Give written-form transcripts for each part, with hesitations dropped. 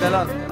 دلال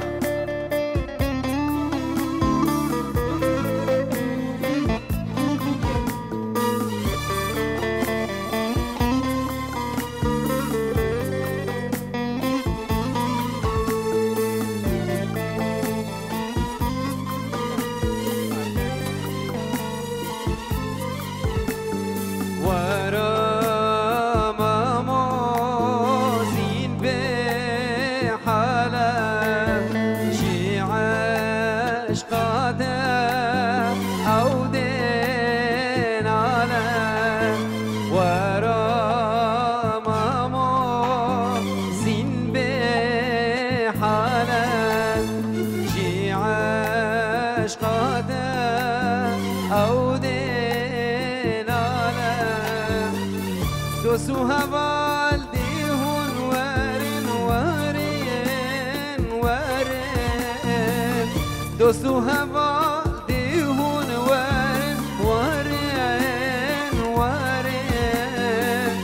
دوسوها والديهن وارن وارن وارن دوسوها والديهن وارن وارن وارن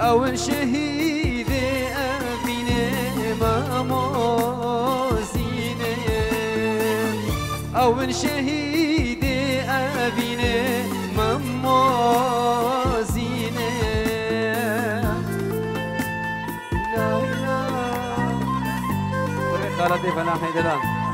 أول شهيد أبيني ماموزيني أول شهيد أبيني ماموزيني خالتي فلاحي دلال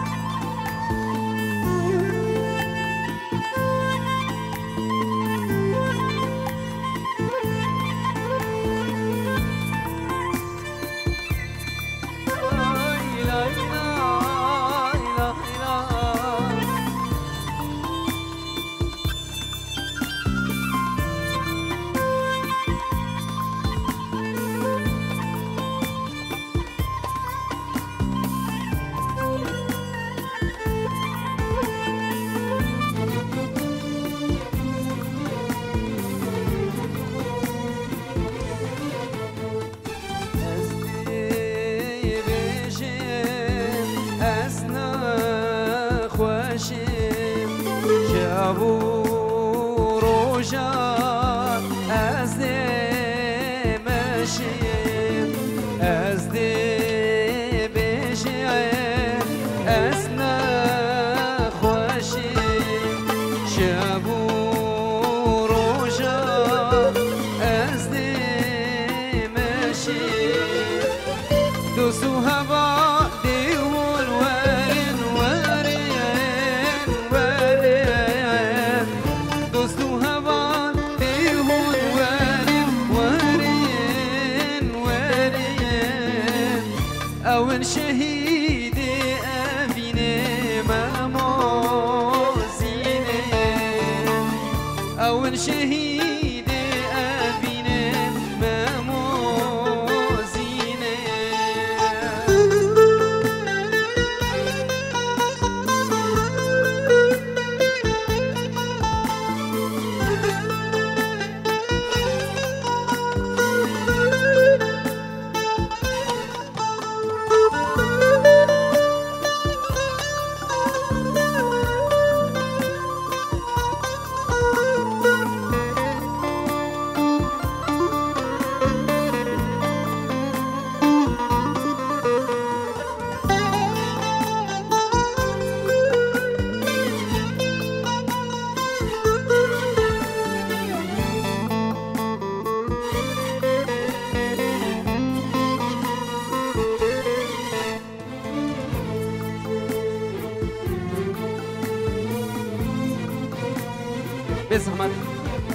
بزحمت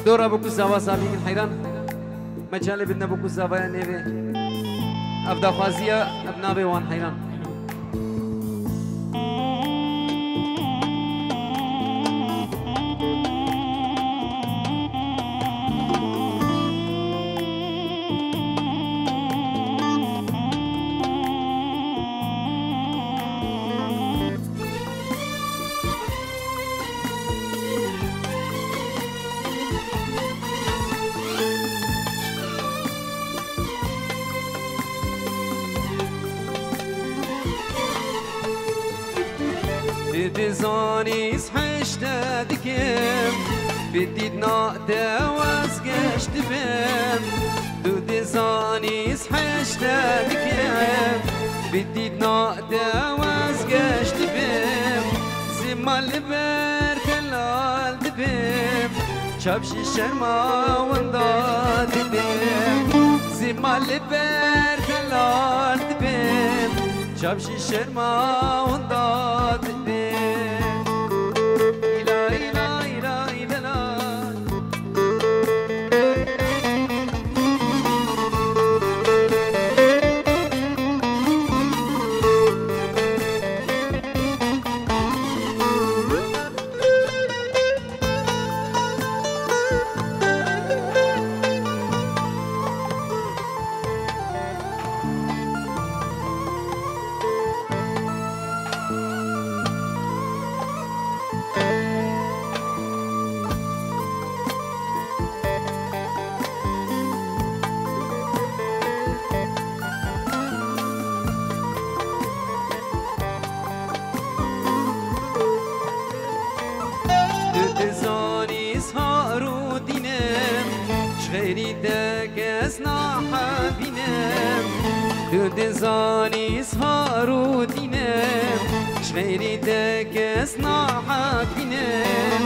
دورا بكو زوا سامي الحيران مجال بدنا بكو زوا نيفي افدا خوازيه ابنا بيوان حيران دزانيس حشتا دكم بديد ناقدا وازقشت بم دو دزانيس حشتا دكم بديت ناقدة وازقشت بيم زمال بر تلال دبيم شابش الشرما ونداد بيم زمال بر تلال دبيم شابش الشرما ونداد بيم إلا إلا إلا إلا لا دزانی سهار و دینم شغیری دکس ناحبینم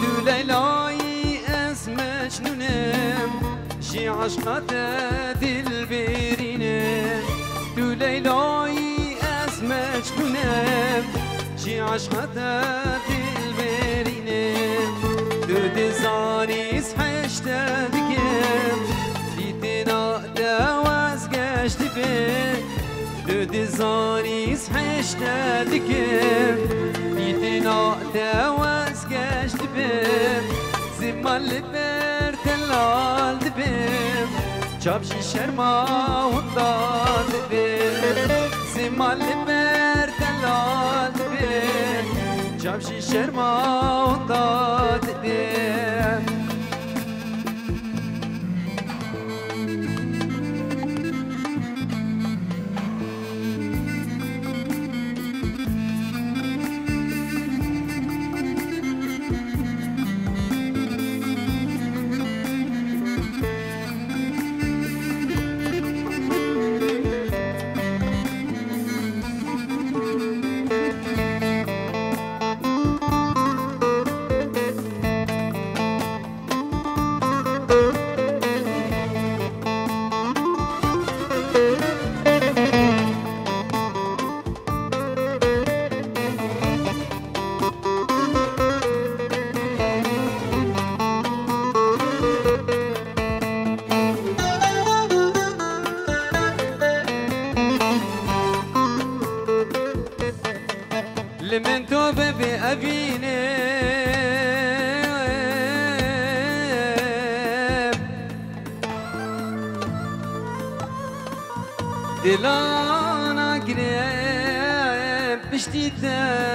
دو لیلایی از مجنونم جی عشقات دل برینم دو لیلایی از مجنونم جی عشقات دل برینم دو دزانی سحشت دکم دیدنا دواز گشت بیم دو دزانی سحشت دکم دیدنا دواز گشت بیم زمال بر تلال بیم چابشی شرما هنداد بیم زمال بر تلال بیم چابشی شرما هنداد بیم لمن توبة بأبيني دلانا قريب بشتيتها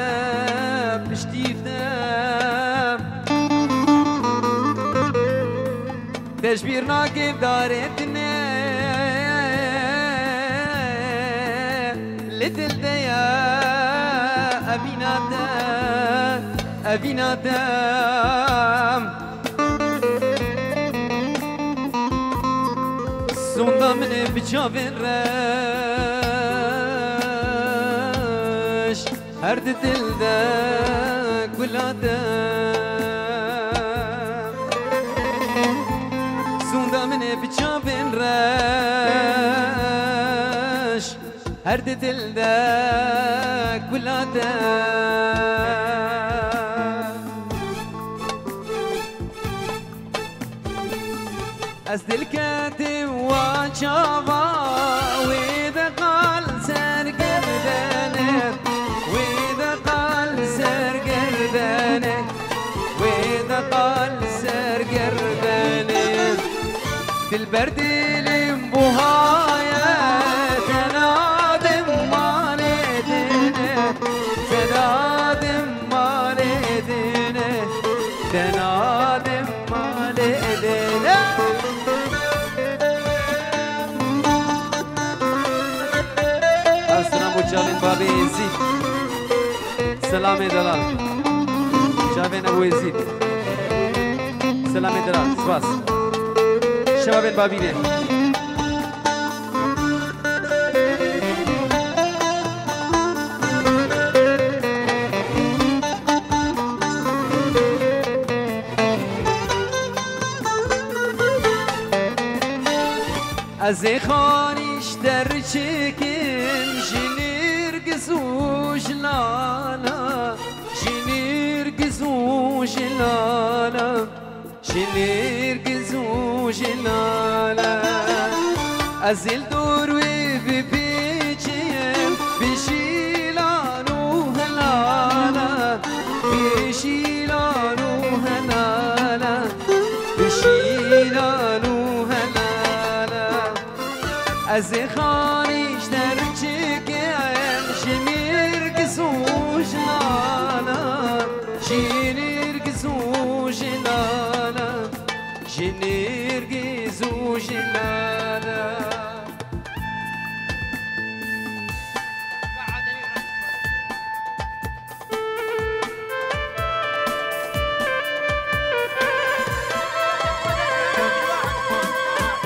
تشبير ناقب دارتنا لتل ديا أبينادم sonda من بجابن رش هر دل ده كلادم sonda من بجابن رش هر دل ده كلادم از دل کردم واجابا ویده قال سرگردنه ویده قال سرگردنه ویده قال سرگردنه دل بردلم بوهایه تنادم مالیدنه تنادم مالیدنه تنادم مالیدنه جاوین بابی یزید سلام دلال جاوین ابو یزید سلام دلال سپاس شاوین بابی نه از خانیش در چکن جنیر گزوش لالا جنیر گزوش لالا جنیر گزوش لالا از الدور و ببیچیم بشیلانو هلالا بشیلانو هلالا بشیلانو هلالا از خانیش در چکن جنیر گزوش لالا جنیر گزوش لالا جنیر گزوش لالا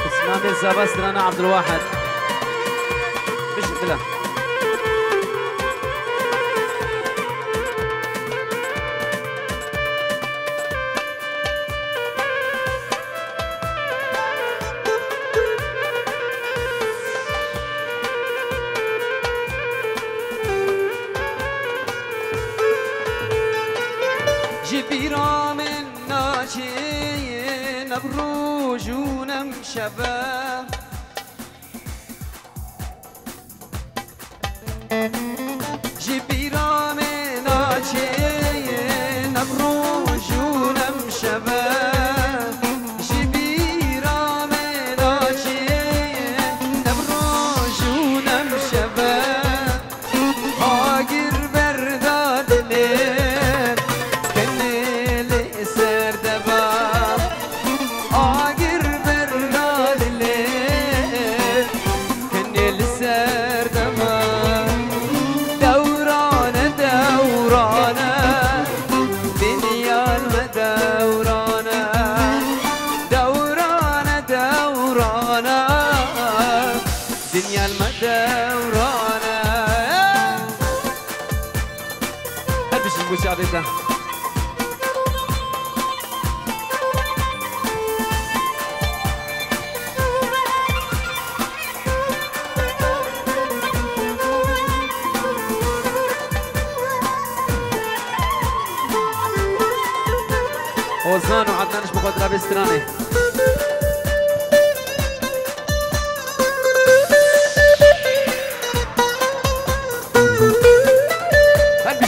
اسمع بالزبس رانا عبد الواحد مش بلا جبيرا من ناشي نبروج ونمشبا جبيرا من ناشي نبروج ونمشبا جبيرا من ناشي نبروج ونمشبا هاجر برداد ليل دنيا المدورانة هل بشي المشاهدة وزان وعدنانش بقدرة بستراني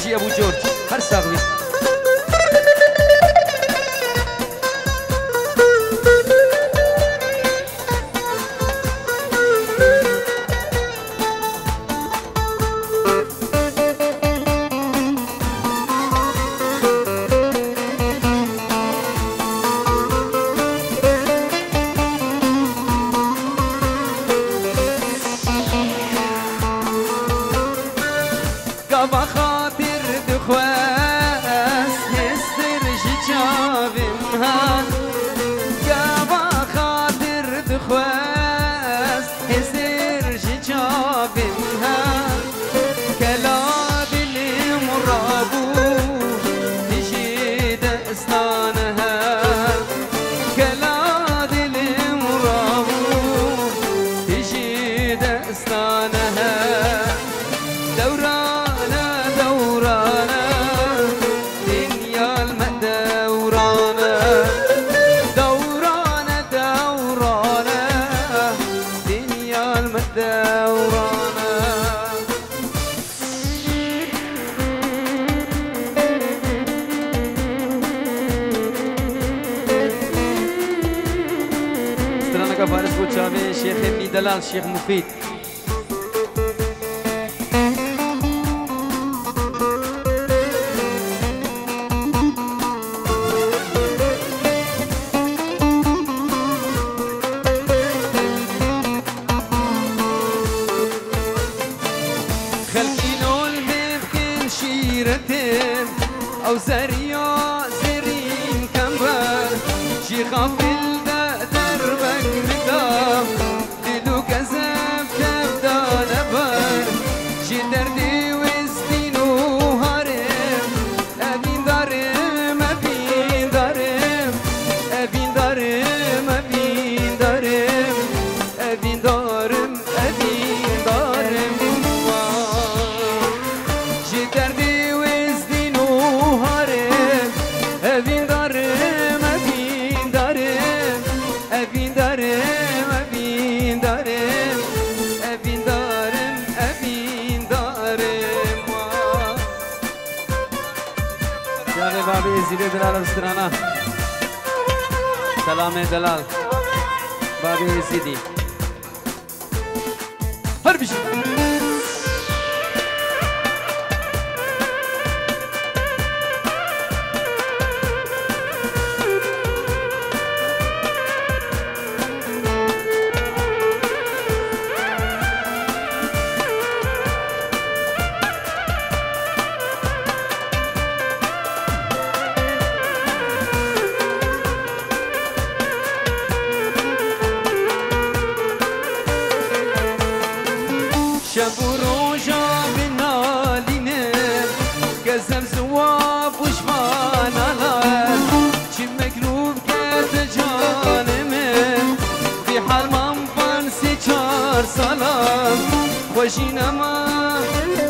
يا ابو جورج هرساغوي فارس بوچاوي شيخ ابن دلال شيخ مفيد او زريا زرين كمبر شي غافل دربك مدام دلو كذب تبدا نبر شي دردي وسنينو هارم ابين دارم ابين دارم ابين دارم ابين دارم ابين دلال بسترانا سلام دلال بابي سيدي هربش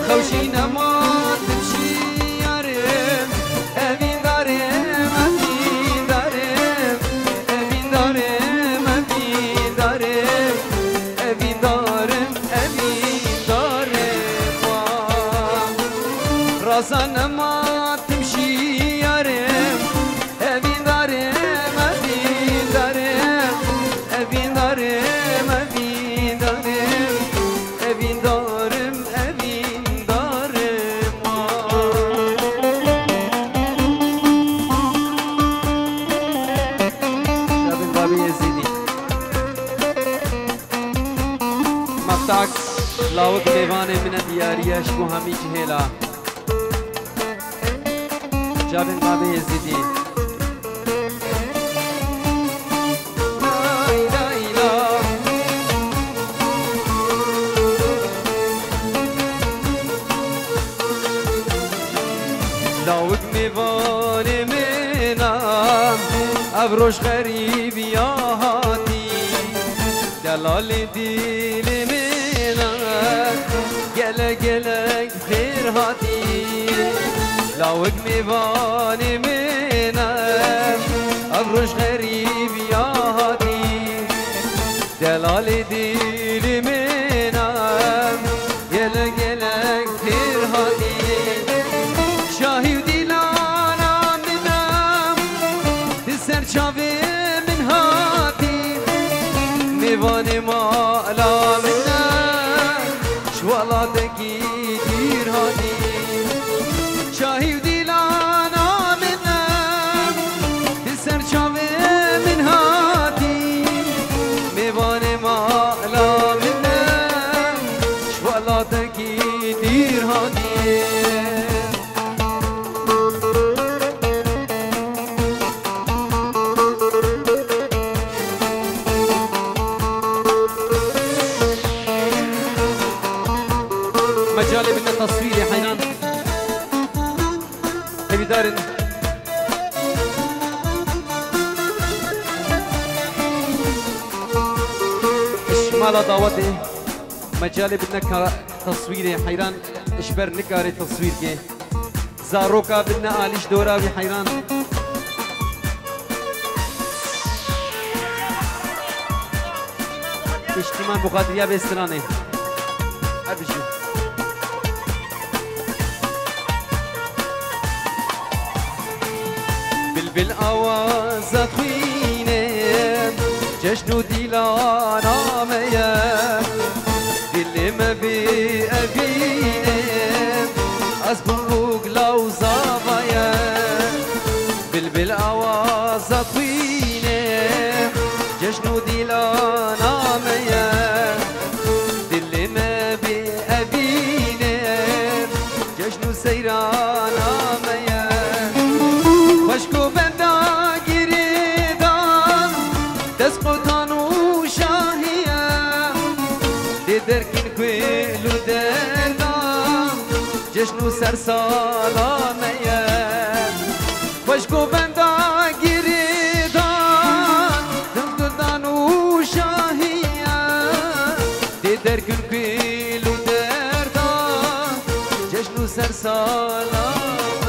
خوشينا ما تمشي يارم أبي دارم أبي دارم أبي دارم أبي دارم أبي دارم أبي دارم راسنا ما تمشي يارم أبي دارم أبي دارم أبي دارم أبي دارم أبي دارم أبي مفتاق لاوك ديواني من دياري اشكو همي جهيلا جابن بابي يزيدي لاوك ميواني منا ابروش غريب يا هاتي دلال ديل گلک گلک خیر هاتی لاوک میوانی منم ابروش غریب یا هاتی دلال دیل منم گلک گلک خیر هاتی شاهی و دیلانا منم سر چاوی من هاتی میوانی مالا والله تكيدير هادي شاهي وديلانا منم تسر شاوي من هادي ميواني مالا منم والله تكيدير هادي مجالي بدنا تصوير يا حينان نبي دارن اشمال دعوتي مجالي بدنا تصوير يا حيران اشبر نكاري تصوير كي زاروكا بدنا آليش دورا يا حيران اجتماع مقادرية بستراني أبجو بلبل آواز خوینم جشن و دیلانا میم دل ما بی ابینم از بروگ لوزا بایم بلبل آواز خوینم جشن و دیلانا میم دل ما بی ابینم جشن و سیرانا میم خوشکو بندا گریدان دست قطان و شاهیم دی درکن کویلو دردان جشن و سرسالانیم خوشکو بندا گریدان دست قطان و شاهیم دی درکن کویلو دردان جشن و سرسالانیم